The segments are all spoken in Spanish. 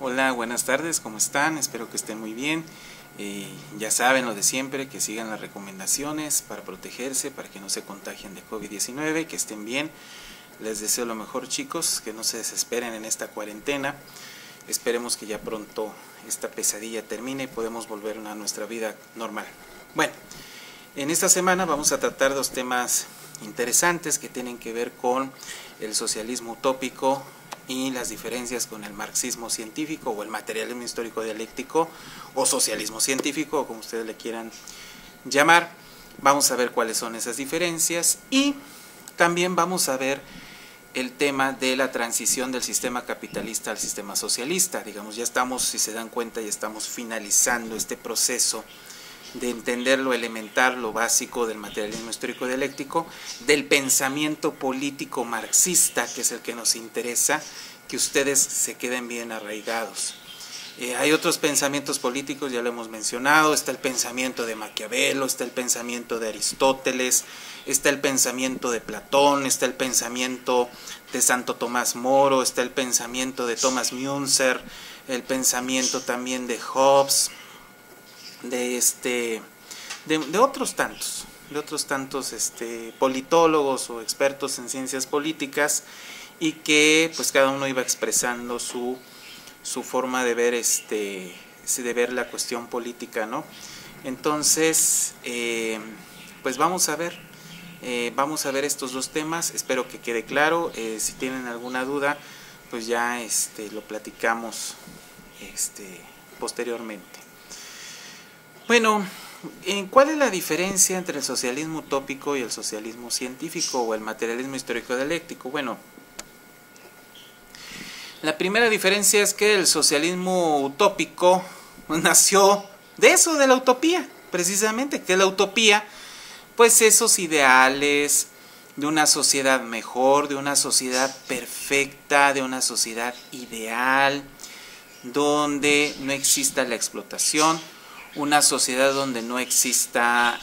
Hola, buenas tardes, ¿cómo están? Espero que estén muy bien. Ya saben lo de siempre, que sigan las recomendaciones para protegerse, para que no se contagien de COVID-19, que estén bien. Les deseo lo mejor, chicos, que no se desesperen en esta cuarentena. Esperemos que ya pronto esta pesadilla termine y podemos volver a nuestra vida normal. Bueno, en esta semana vamos a tratar dos temas interesantes que tienen que ver con el socialismo utópico y las diferencias con el marxismo científico o el materialismo histórico dialéctico o socialismo científico, o como ustedes le quieran llamar. Vamos a ver cuáles son esas diferencias y también vamos a ver el tema de la transición del sistema capitalista al sistema socialista. Digamos, ya estamos, si se dan cuenta, ya estamos finalizando este proceso de entender lo elemental, lo básico del materialismo histórico dialéctico, del pensamiento político marxista, que es el que nos interesa, que ustedes se queden bien arraigados. Hay otros pensamientos políticos, ya lo hemos mencionado, está el pensamiento de Maquiavelo, está el pensamiento de Aristóteles, está el pensamiento de Platón, está el pensamiento de Santo Tomás Moro, está el pensamiento de Thomas Müntzer, el pensamiento también de Hobbes, de otros tantos politólogos o expertos en ciencias políticas, y que pues cada uno iba expresando su forma de ver la cuestión política, ¿no? Entonces pues vamos a ver estos dos temas. Espero que quede claro. Si tienen alguna duda, pues ya lo platicamos posteriormente. Bueno, ¿cuál es la diferencia entre el socialismo utópico y el socialismo científico o el materialismo histórico dialéctico? Bueno, la primera diferencia es que el socialismo utópico nació de eso, de la utopía, precisamente, que la utopía, pues esos ideales de una sociedad mejor, de una sociedad perfecta, de una sociedad ideal, donde no exista la explotación, una sociedad donde no exista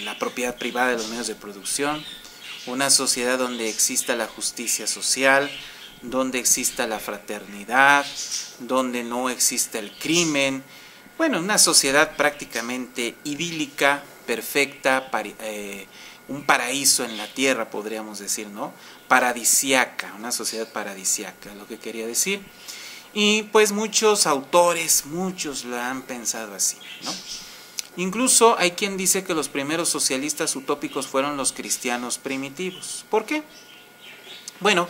la propiedad privada de los medios de producción, una sociedad donde exista la justicia social, donde exista la fraternidad, donde no exista el crimen. Bueno, una sociedad prácticamente idílica, perfecta, un paraíso en la tierra, podríamos decir, ¿no? Paradisiaca, una sociedad paradisiaca, lo que quería decir. Y pues muchos autores, muchos lo han pensado así, ¿no? Incluso hay quien dice que los primeros socialistas utópicos fueron los cristianos primitivos. ¿Por qué? Bueno,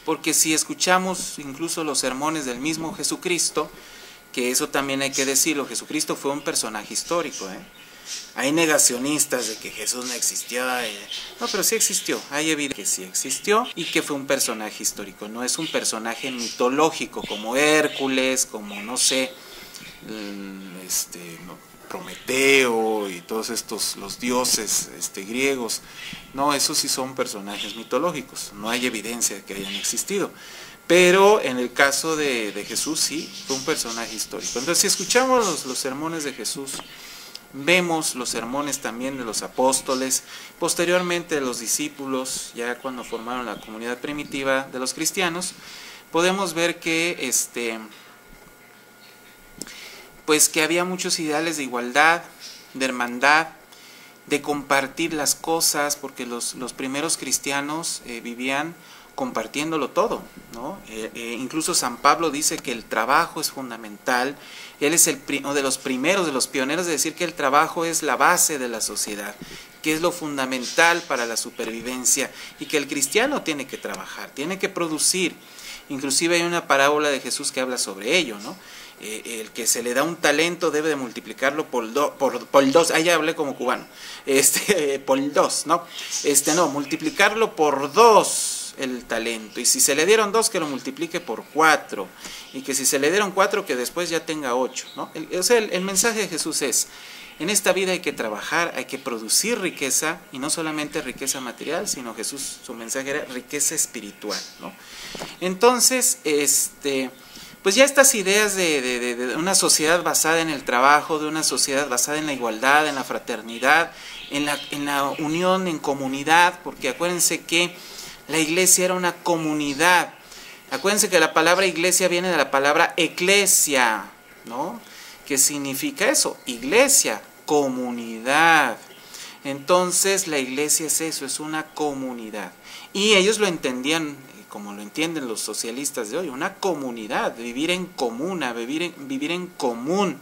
porque si escuchamos incluso los sermones del mismo Jesucristo, que eso también hay que decirlo, Jesucristo fue un personaje histórico, Hay negacionistas de que Jesús no existió, no, pero sí existió, hay evidencia que sí existió y que fue un personaje histórico, no es un personaje mitológico como Hércules, como no sé, Prometeo y todos estos, los dioses griegos. No, esos sí son personajes mitológicos, no hay evidencia de que hayan existido. Pero en el caso de Jesús sí, fue un personaje histórico. Entonces, si escuchamos los sermones de Jesús, vemos los sermones también de los apóstoles, posteriormente de los discípulos, ya cuando formaron la comunidad primitiva de los cristianos, podemos ver que pues que había muchos ideales de igualdad, de hermandad, de compartir las cosas, porque los primeros cristianos vivían compartiéndolo todo, ¿no? Incluso San Pablo dice que el trabajo es fundamental. Él es uno de los primeros, de los pioneros de decir que el trabajo es la base de la sociedad, que es lo fundamental para la supervivencia y que el cristiano tiene que trabajar, tiene que producir. Inclusive hay una parábola de Jesús que habla sobre ello, ¿no? El que se le da un talento debe de multiplicarlo por dos, ahí ya hablé como cubano, por dos, ¿no? No, multiplicarlo por dos el talento, y si se le dieron dos, que lo multiplique por 4, y que si se le dieron 4, que después ya tenga 8, ¿no? El mensaje de Jesús es, en esta vida hay que trabajar, hay que producir riqueza, y no solamente riqueza material, sino Jesús, su mensaje era riqueza espiritual, ¿no? Entonces, pues ya estas ideas de una sociedad basada en el trabajo, de una sociedad basada en la igualdad, en la fraternidad, en la unión, en comunidad, porque acuérdense que la iglesia era una comunidad Acuérdense que la palabra iglesia viene de la palabra eclesia, ¿no? ¿Qué significa eso? Iglesia, comunidad. Entonces la iglesia es eso, es una comunidad. Y ellos lo entendían como lo entienden los socialistas de hoy, una comunidad, vivir en comuna, vivir en común,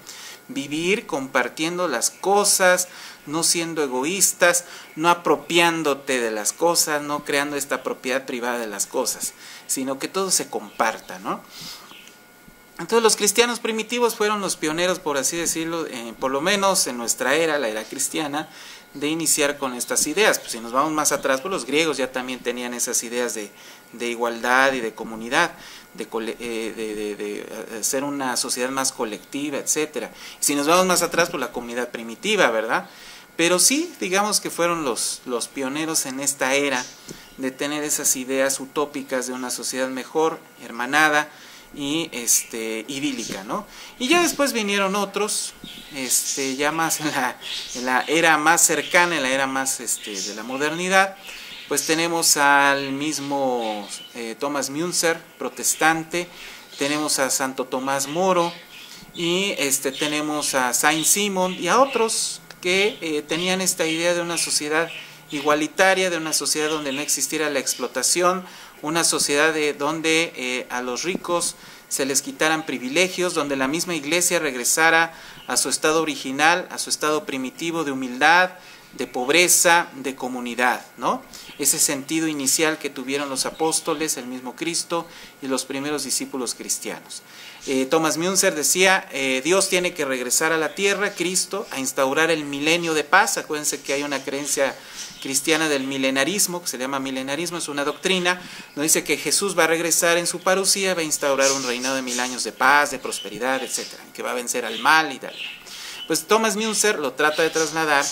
vivir compartiendo las cosas, no siendo egoístas, no apropiándote de las cosas, no creando esta propiedad privada de las cosas, sino que todo se comparta, ¿no? Entonces los cristianos primitivos fueron los pioneros, por así decirlo, por lo menos en nuestra era, la era cristiana, de iniciar con estas ideas. Pues si nos vamos más atrás, pues los griegos ya también tenían esas ideas de igualdad y de comunidad, de ser una sociedad más colectiva, etcétera. Si nos vamos más atrás, pues la comunidad primitiva, ¿verdad? Pero sí, digamos que fueron los pioneros en esta era de tener esas ideas utópicas de una sociedad mejor, hermanada y idílica, ¿no? Y ya después vinieron otros, ya más en la era más cercana, en la era más de la modernidad. Pues tenemos al mismo Thomas Müntzer, protestante, tenemos a Santo Tomás Moro y tenemos a Saint-Simon y a otros que tenían esta idea de una sociedad igualitaria, de una sociedad donde no existiera la explotación, una sociedad donde a los ricos se les quitaran privilegios, donde la misma iglesia regresara a su estado original, a su estado primitivo de humildad, de pobreza, de comunidad, ¿no? Ese sentido inicial que tuvieron los apóstoles, el mismo Cristo y los primeros discípulos cristianos. Thomas Müntzer decía, Dios tiene que regresar a la tierra, Cristo, a instaurar el milenio de paz. Acuérdense que hay una creencia cristiana del milenarismo, que se llama milenarismo, es una doctrina, donde dice que Jesús va a regresar en su parucía, va a instaurar un reinado de 1000 años de paz, de prosperidad, etcétera, que va a vencer al mal y tal. Pues Thomas Müntzer lo trata de trasladar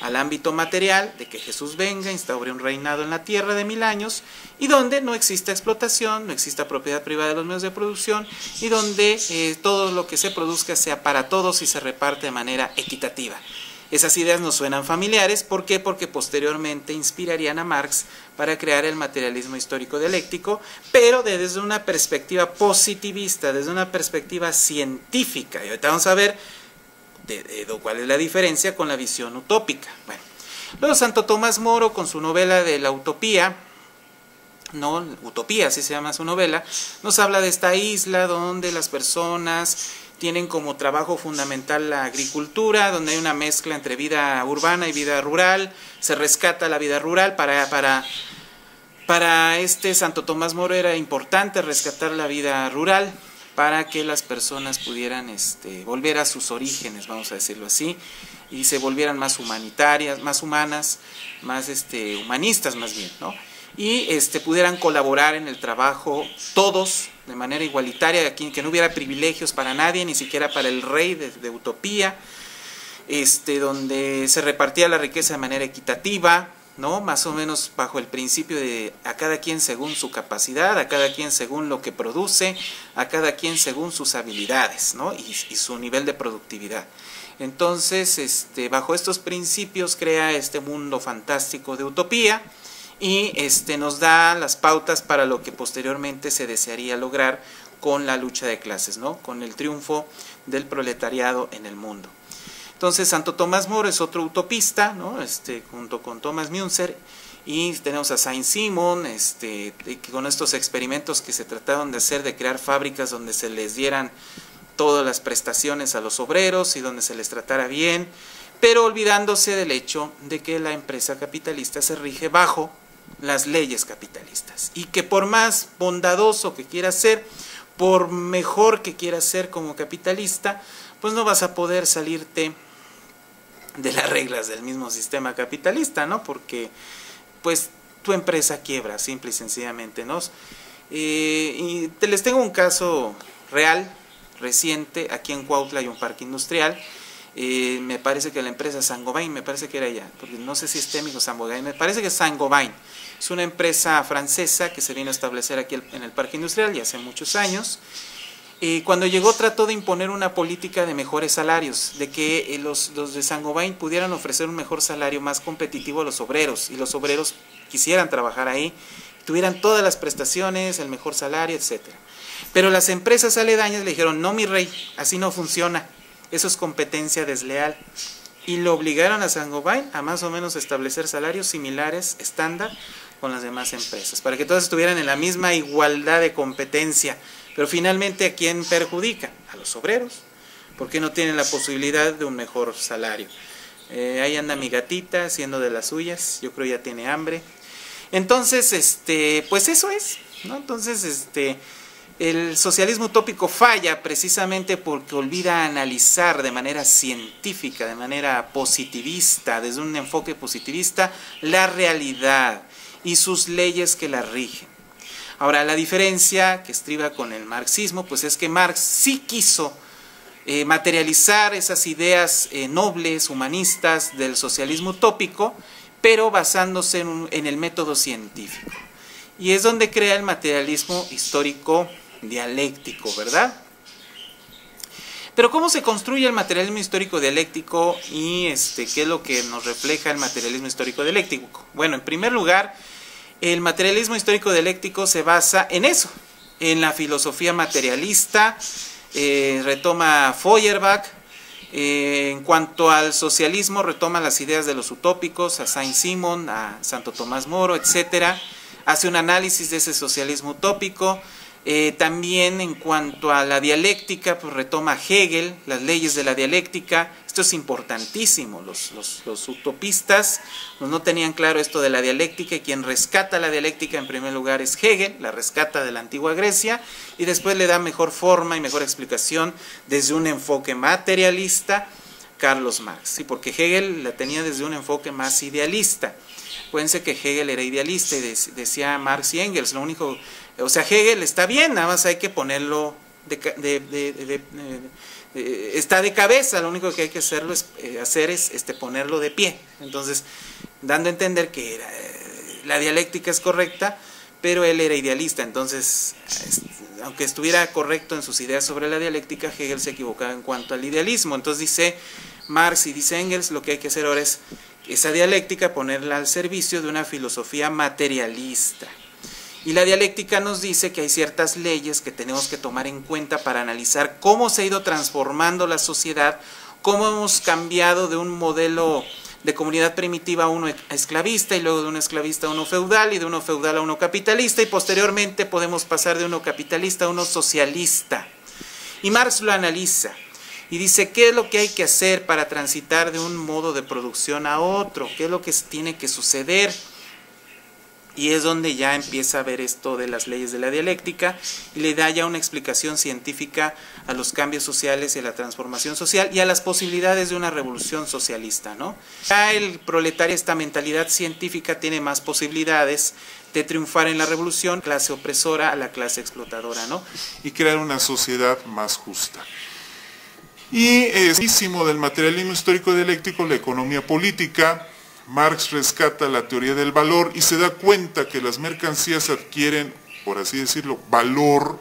al ámbito material, de que Jesús venga, instaure un reinado en la tierra de 1000 años, y donde no exista explotación, no exista propiedad privada de los medios de producción, y donde todo lo que se produzca sea para todos y se reparte de manera equitativa. Esas ideas nos suenan familiares, ¿por qué? Porque posteriormente inspirarían a Marx para crear el materialismo histórico dialéctico, pero desde una perspectiva positivista, desde una perspectiva científica. Y ahorita vamos a ver cuál es la diferencia con la visión utópica. Bueno, luego Santo Tomás Moro, con su novela de la utopía, no, Utopía, así se llama su novela, nos habla de esta isla donde las personas tienen como trabajo fundamental la agricultura, donde hay una mezcla entre vida urbana y vida rural, se rescata la vida rural. Para Santo Tomás Moro era importante rescatar la vida rural para que las personas pudieran volver a sus orígenes, vamos a decirlo así, y se volvieran más humanitarias, más humanas, más humanistas más bien, ¿no? Y pudieran colaborar en el trabajo todos de manera igualitaria, que no hubiera privilegios para nadie, ni siquiera para el rey de Utopía, donde se repartía la riqueza de manera equitativa, ¿no? Más o menos bajo el principio de a cada quien según su capacidad, a cada quien según lo que produce, a cada quien según sus habilidades, ¿no? y su nivel de productividad. Entonces, bajo estos principios crea este mundo fantástico de utopía y nos da las pautas para lo que posteriormente se desearía lograr con la lucha de clases, ¿no? Con el triunfo del proletariado en el mundo. Entonces Santo Tomás Moro es otro utopista, ¿no? Junto con Thomas Müntzer, y tenemos a Saint-Simon, con estos experimentos que se trataron de hacer, de crear fábricas donde se les dieran todas las prestaciones a los obreros y donde se les tratara bien, pero olvidándose del hecho de que la empresa capitalista se rige bajo las leyes capitalistas y que por más bondadoso que quieras ser, por mejor que quieras ser como capitalista, pues no vas a poder salirte de las reglas del mismo sistema capitalista, ¿no? Porque pues tu empresa quiebra, simple y sencillamente, ¿no? Y les tengo un caso real, reciente. Aquí en Cuautla hay un parque industrial. Me parece que la empresa Saint-Gobain, me parece que era ella, porque no sé si es Temig o Saint-Gobain, me parece que es Saint-Gobain. Es una empresa francesa que se vino a establecer aquí en el parque industrial ya hace muchos años. Cuando llegó trató de imponer una política de mejores salarios, de que los de Saint-Gobain pudieran ofrecer un mejor salario más competitivo a los obreros, y los obreros quisieran trabajar ahí, tuvieran todas las prestaciones, el mejor salario, etcétera. Pero las empresas aledañas le dijeron, no mi rey, así no funciona, eso es competencia desleal. Y lo obligaron a Saint-Gobain a más o menos establecer salarios similares, estándar, con las demás empresas, para que todas estuvieran en la misma igualdad de competencia. Pero finalmente, ¿a quién perjudica? A los obreros, porque no tienen la posibilidad de un mejor salario. Ahí anda mi gatita haciendo de las suyas, yo creo ya tiene hambre. Entonces, pues eso es, ¿no? Entonces, el socialismo utópico falla precisamente porque olvida analizar de manera científica, de manera positivista, desde un enfoque positivista, la realidad y sus leyes que la rigen. Ahora, la diferencia que estriba con el marxismo, pues es que Marx sí quiso materializar esas ideas nobles, humanistas del socialismo utópico, pero basándose en el método científico. Y es donde crea el materialismo histórico dialéctico, ¿verdad? Pero ¿cómo se construye el materialismo histórico dialéctico y qué es lo que nos refleja el materialismo histórico dialéctico? Bueno, en primer lugar, el materialismo histórico dialéctico se basa en eso, en la filosofía materialista, retoma Feuerbach, en cuanto al socialismo retoma las ideas de los utópicos, a Saint-Simon, a Santo Tomás Moro, etcétera, hace un análisis de ese socialismo utópico. También en cuanto a la dialéctica, pues retoma Hegel, las leyes de la dialéctica. Esto es importantísimo, los utopistas pues no tenían claro esto de la dialéctica, y quien rescata la dialéctica en primer lugar es Hegel, la rescata de la antigua Grecia, y después le da mejor forma y mejor explicación desde un enfoque materialista Carlos Marx, ¿sí? Porque Hegel la tenía desde un enfoque más idealista. Acuérdense que Hegel era idealista y decía Marx y Engels, lo único, o sea, Hegel está bien, nada más hay que ponerlo está de cabeza, lo único que hay que hacer es ponerlo de pie. Entonces, dando a entender que la dialéctica es correcta, pero él era idealista, entonces, aunque estuviera correcto en sus ideas sobre la dialéctica, Hegel se equivocaba en cuanto al idealismo. Entonces dice Marx y dice Engels, lo que hay que hacer ahora es esa dialéctica ponerla al servicio de una filosofía materialista. Y la dialéctica nos dice que hay ciertas leyes que tenemos que tomar en cuenta para analizar cómo se ha ido transformando la sociedad, cómo hemos cambiado de un modelo de comunidad primitiva a uno esclavista, y luego de uno esclavista a uno feudal, y de uno feudal a uno capitalista, y posteriormente podemos pasar de uno capitalista a uno socialista. Y Marx lo analiza y dice qué es lo que hay que hacer para transitar de un modo de producción a otro, qué es lo que tiene que suceder. Y es donde ya empieza a ver esto de las leyes de la dialéctica y le da ya una explicación científica a los cambios sociales y a la transformación social y a las posibilidades de una revolución socialista, ¿no? Ya el proletario, esta mentalidad científica, tiene más posibilidades de triunfar en la revolución, clase opresora a la clase explotadora, ¿no? Y crear una sociedad más justa. Y es del materialismo histórico dialéctico la economía política. Marx rescata la teoría del valor y se da cuenta que las mercancías adquieren, por así decirlo, valor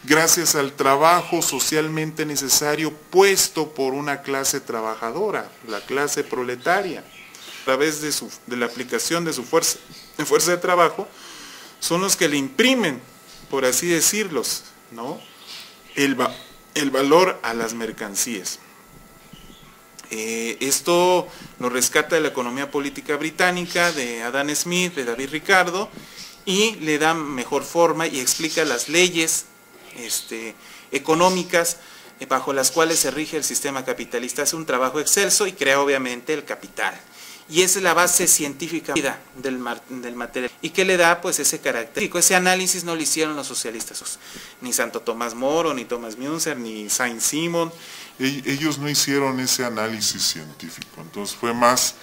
gracias al trabajo socialmente necesario puesto por una clase trabajadora, la clase proletaria. A través de la aplicación de su fuerza de trabajo, son los que le imprimen, por así decirlo, ¿no? el valor a las mercancías. Esto lo rescata de la economía política británica, de Adam Smith, de David Ricardo, y le da mejor forma y explica las leyes económicas bajo las cuales se rige el sistema capitalista. Hace un trabajo excelso y crea obviamente el capital. Y esa es la base científica del material. ¿Y qué le da? Pues ese carácter. Ese análisis no lo hicieron los socialistas, ni Santo Tomás Moro, ni Thomas Müntzer, ni Saint-Simon. Ellos no hicieron ese análisis científico, entonces fue más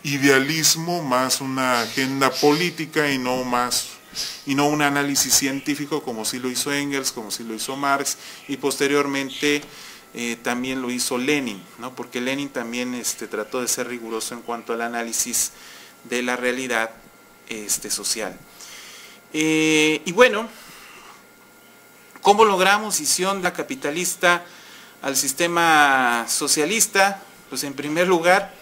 idealismo, más una agenda política y no un análisis científico como sí lo hizo Engels, como sí lo hizo Marx, y posteriormente también lo hizo Lenin, ¿no? Porque Lenin también trató de ser riguroso en cuanto al análisis de la realidad social. Y bueno, ¿cómo logramos visión de la capitalista al sistema socialista? Pues en primer lugar,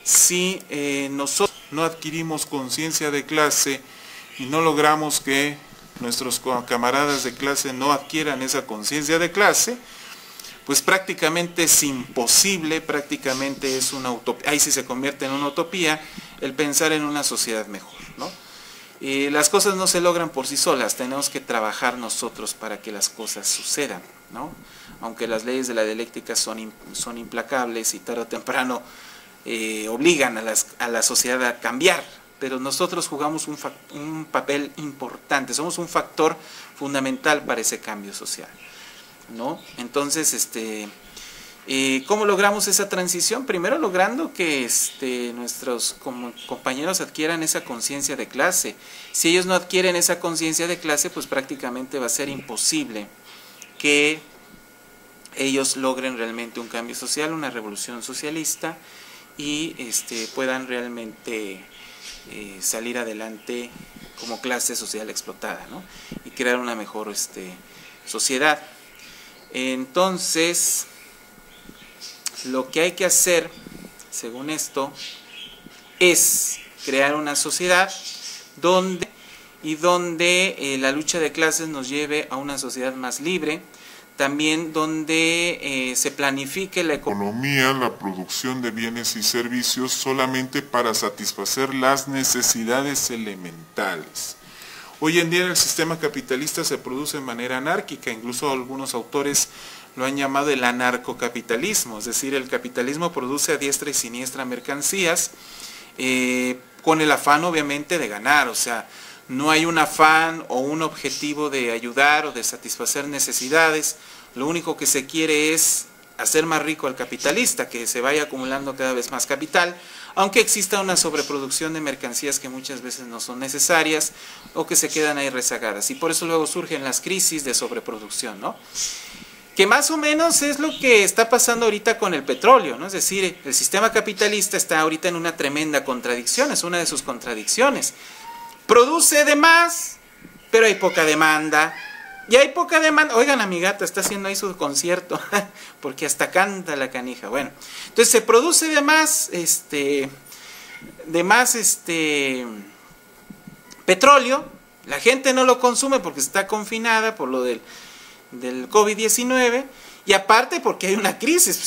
si nosotros no adquirimos conciencia de clase y no logramos que nuestros camaradas de clase no adquieran esa conciencia de clase, pues prácticamente es imposible, prácticamente es una utopía, ahí sí se convierte en una utopía, el pensar en una sociedad mejor, ¿no? Las cosas no se logran por sí solas, tenemos que trabajar nosotros para que las cosas sucedan, ¿no? Aunque las leyes de la dialéctica son implacables y tarde o temprano obligan a la sociedad a cambiar, pero nosotros jugamos un papel importante, somos un factor fundamental para ese cambio social, ¿no? Entonces, ¿cómo logramos esa transición? Primero logrando que nuestros compañeros adquieran esa conciencia de clase. Si ellos no adquieren esa conciencia de clase, pues prácticamente va a ser imposible que ellos logren realmente un cambio social, una revolución socialista y puedan realmente salir adelante como clase social explotada, ¿no? Y crear una mejor sociedad. Entonces, lo que hay que hacer, según esto, es crear una sociedad donde la lucha de clases nos lleve a una sociedad más libre, también donde se planifique la economía, la producción de bienes y servicios solamente para satisfacer las necesidades elementales. Hoy en día el sistema capitalista se produce de manera anárquica, incluso algunos autores lo han llamado el anarcocapitalismo, es decir, el capitalismo produce a diestra y siniestra mercancías con el afán obviamente de ganar, o sea, no hay un afán o un objetivo de ayudar o de satisfacer necesidades, lo único que se quiere es hacer más rico al capitalista, que se vaya acumulando cada vez más capital, aunque exista una sobreproducción de mercancías que muchas veces no son necesarias o que se quedan ahí rezagadas, y por eso luego surgen las crisis de sobreproducción, ¿no? Que más o menos es lo que está pasando ahorita con el petróleo, ¿no? Es decir, el sistema capitalista está ahorita en una tremenda contradicción, es una de sus contradicciones. Produce de más, pero hay poca demanda. Y hay poca demanda. Oigan, a mi gata está haciendo ahí su concierto, porque hasta canta la canija. Bueno, entonces se produce de más, petróleo. La gente no lo consume porque está confinada por lo del COVID-19. Y aparte porque hay una crisis.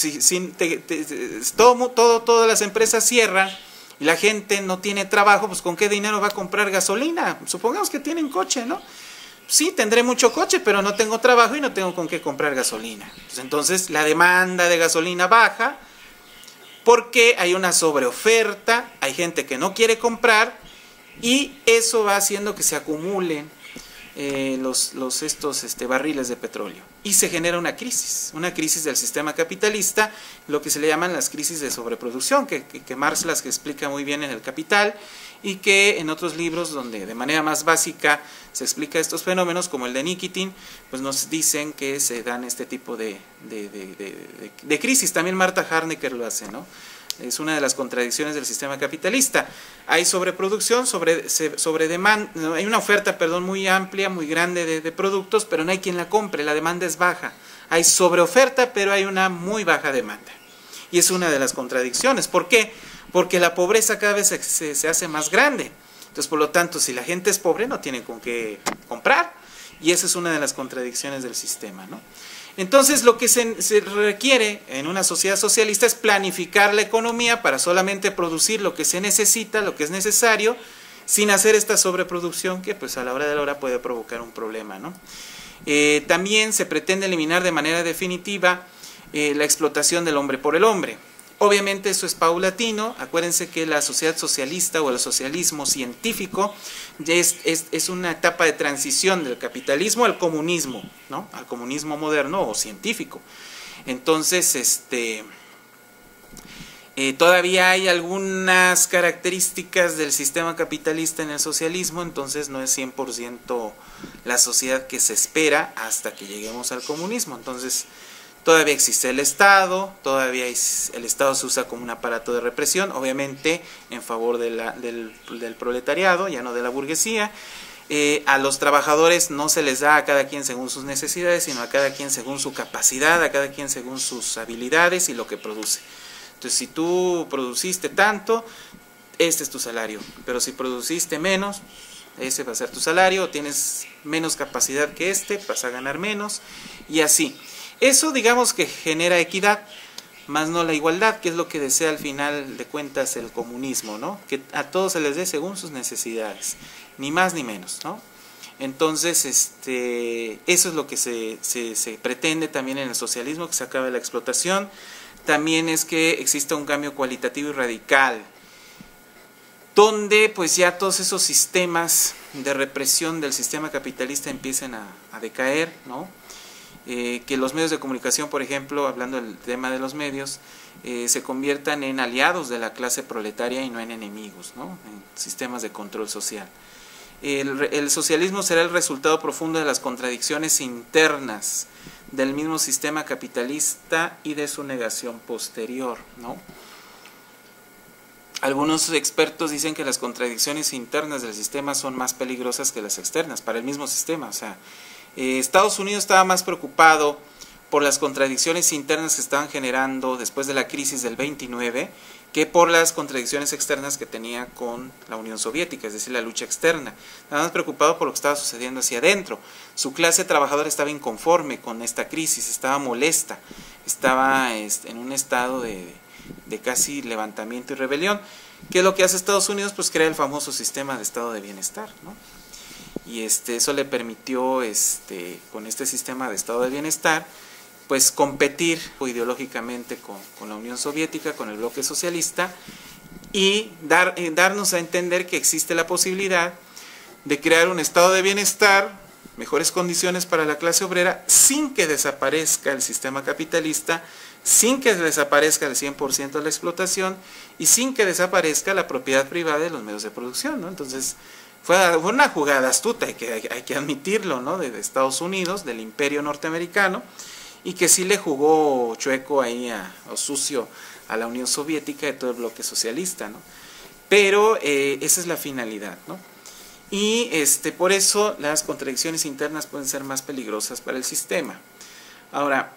Todas las empresas cierran. Y la gente no tiene trabajo, pues ¿con qué dinero va a comprar gasolina? Supongamos que tienen coche, ¿no? Sí, tendré mucho coche, pero no tengo trabajo y no tengo con qué comprar gasolina. Pues entonces la demanda de gasolina baja porque hay una sobreoferta, hay gente que no quiere comprar y eso va haciendo que se acumulen estos barriles de petróleo y se genera una crisis del sistema capitalista, lo que se le llaman las crisis de sobreproducción, que Marx las explica muy bien en El Capital y que en otros libros donde de manera más básica se explica estos fenómenos, como el de Nikitin, pues nos dicen que se dan este tipo de crisis. También Martha Harnecker lo hace, ¿no? Es una de las contradicciones del sistema capitalista. Hay sobreproducción, sobre demanda, hay una oferta, muy amplia, muy grande de productos, pero no hay quien la compre, la demanda es baja. Hay sobreoferta, pero hay una muy baja demanda. Y es una de las contradicciones. ¿Por qué? Porque la pobreza cada vez se hace más grande. Entonces, por lo tanto, si la gente es pobre, no tiene con qué comprar. Y esa es una de las contradicciones del sistema, ¿no? Entonces, lo que se requiere en una sociedad socialista es planificar la economía para solamente producir lo que se necesita, lo que es necesario, sin hacer esta sobreproducción que pues a la hora de la hora puede provocar un problema, ¿no? También se pretende eliminar de manera definitiva la explotación del hombre por el hombre. Obviamente eso es paulatino. Acuérdense que la sociedad socialista o el socialismo científico ya es una etapa de transición del capitalismo al comunismo, ¿no? Al comunismo moderno o científico. Entonces, todavía hay algunas características del sistema capitalista en el socialismo, entonces no es 100% la sociedad que se espera hasta que lleguemos al comunismo. Entonces, todavía existe el Estado, todavía el Estado se usa como un aparato de represión, obviamente en favor del proletariado, ya no de la burguesía. A los trabajadores no se les da a cada quien según sus necesidades, sino a cada quien según su capacidad, a cada quien según sus habilidades y lo que produce. Entonces, si tú produciste tanto, este es tu salario, pero si produciste menos, ese va a ser tu salario, o tienes menos capacidad que este, vas a ganar menos, y así. Eso digamos que genera equidad, más no la igualdad, que es lo que desea al final de cuentas el comunismo, ¿no? Que a todos se les dé según sus necesidades, ni más ni menos, ¿no? Entonces, eso es lo que se pretende también en el socialismo, que se acabe la explotación. También es que exista un cambio cualitativo y radical, donde pues ya todos esos sistemas de represión del sistema capitalista empiecen a decaer, ¿no? Que los medios de comunicación, por ejemplo, hablando del tema de los medios, se conviertan en aliados de la clase proletaria y no en enemigos, ¿no? En sistemas de control social. El socialismo será el resultado profundo de las contradicciones internas del mismo sistema capitalista y de su negación posterior, ¿no? Algunos expertos dicen que las contradicciones internas del sistema son más peligrosas que las externas para el mismo sistema. O sea, Estados Unidos estaba más preocupado por las contradicciones internas que estaban generando después de la crisis del 29 que por las contradicciones externas que tenía con la Unión Soviética, es decir, la lucha externa. Estaba más preocupado por lo que estaba sucediendo hacia adentro. Su clase trabajadora estaba inconforme con esta crisis, estaba molesta, estaba en un estado de casi levantamiento y rebelión. ¿Qué es lo que hace Estados Unidos? Pues crea el famoso sistema de estado de bienestar, ¿no? Y eso le permitió, con este sistema de estado de bienestar, pues competir ideológicamente con la Unión Soviética, con el bloque socialista, y darnos a entender que existe la posibilidad de crear un estado de bienestar, mejores condiciones para la clase obrera, sin que desaparezca el sistema capitalista, sin que desaparezca el 100% de la explotación y sin que desaparezca la propiedad privada de los medios de producción, ¿no? Entonces fue una jugada astuta, hay que admitirlo, ¿no? De Estados Unidos, del imperio norteamericano, y que sí le jugó chueco ahí o sucio a la Unión Soviética y todo el bloque socialista, ¿no? Pero esa es la finalidad, ¿no? Y por eso las contradicciones internas pueden ser más peligrosas para el sistema. Ahora,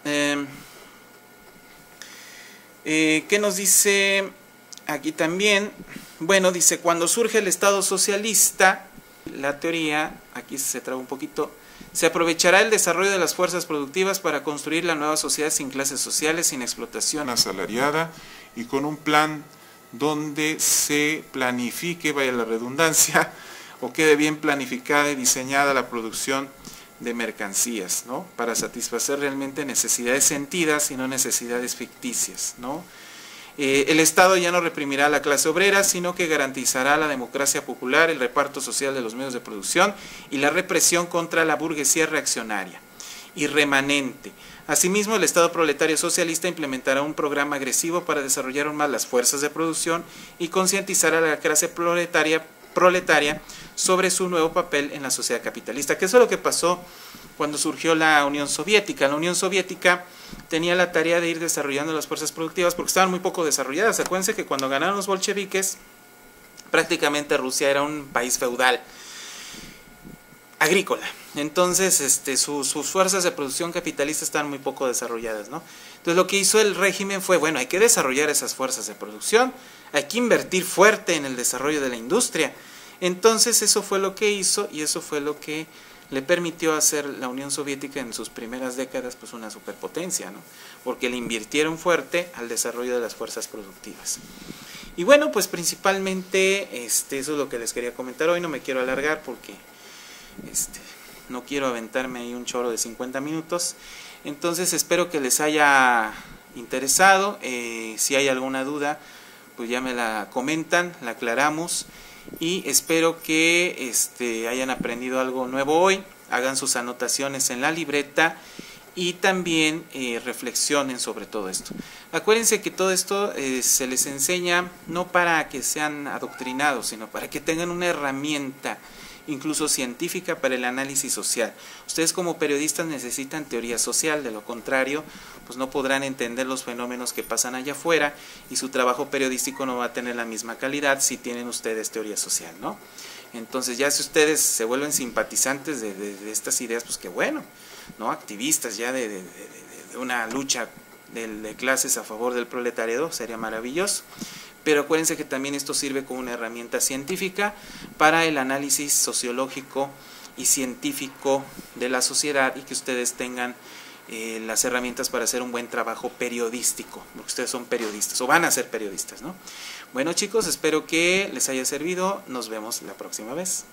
¿qué nos dice aquí también? Bueno, dice, cuando surge el Estado socialista, la teoría, aquí se traba un poquito, se aprovechará el desarrollo de las fuerzas productivas para construir la nueva sociedad sin clases sociales, sin explotación asalariada y con un plan donde se planifique, vaya la redundancia, o quede bien planificada y diseñada la producción de mercancías, ¿no? Para satisfacer realmente necesidades sentidas y no necesidades ficticias, ¿no? El Estado ya no reprimirá a la clase obrera, sino que garantizará la democracia popular, el reparto social de los medios de producción y la represión contra la burguesía reaccionaria y remanente. Asimismo, el Estado proletario socialista implementará un programa agresivo para desarrollar aún más las fuerzas de producción y concientizar a la clase proletaria sobre su nuevo papel en la sociedad capitalista, que eso es lo que pasó cuando surgió la Unión Soviética. La Unión Soviética tenía la tarea de ir desarrollando las fuerzas productivas porque estaban muy poco desarrolladas. Acuérdense que cuando ganaron los bolcheviques, prácticamente Rusia era un país feudal, agrícola. Entonces, sus fuerzas de producción capitalista estaban muy poco desarrolladas, ¿no? Entonces, lo que hizo el régimen fue, bueno, hay que desarrollar esas fuerzas de producción, hay que invertir fuerte en el desarrollo de la industria. Entonces, eso fue lo que hizo y eso fue lo que le permitió hacer la Unión Soviética en sus primeras décadas pues una superpotencia, ¿no? Porque le invirtieron fuerte al desarrollo de las fuerzas productivas. Y bueno, pues principalmente eso es lo que les quería comentar hoy. No me quiero alargar porque no quiero aventarme ahí un choro de 50 minutos. Entonces espero que les haya interesado. Si hay alguna duda, pues ya me la comentan, la aclaramos. Y espero que hayan aprendido algo nuevo hoy, hagan sus anotaciones en la libreta y también reflexionen sobre todo esto. Acuérdense que todo esto se les enseña no para que sean adoctrinados, sino para que tengan una herramienta, incluso científica, para el análisis social. Ustedes como periodistas necesitan teoría social, de lo contrario, pues no podrán entender los fenómenos que pasan allá afuera y su trabajo periodístico no va a tener la misma calidad si tienen ustedes teoría social, ¿no? Entonces ya si ustedes se vuelven simpatizantes de estas ideas, pues qué bueno, ¿no? Activistas ya de una lucha de clases a favor del proletariado, sería maravilloso. pero acuérdense que también esto sirve como una herramienta científica para el análisis sociológico y científico de la sociedad, y que ustedes tengan las herramientas para hacer un buen trabajo periodístico, porque ustedes son periodistas o van a ser periodistas, ¿no? Bueno, chicos, espero que les haya servido. Nos vemos la próxima vez.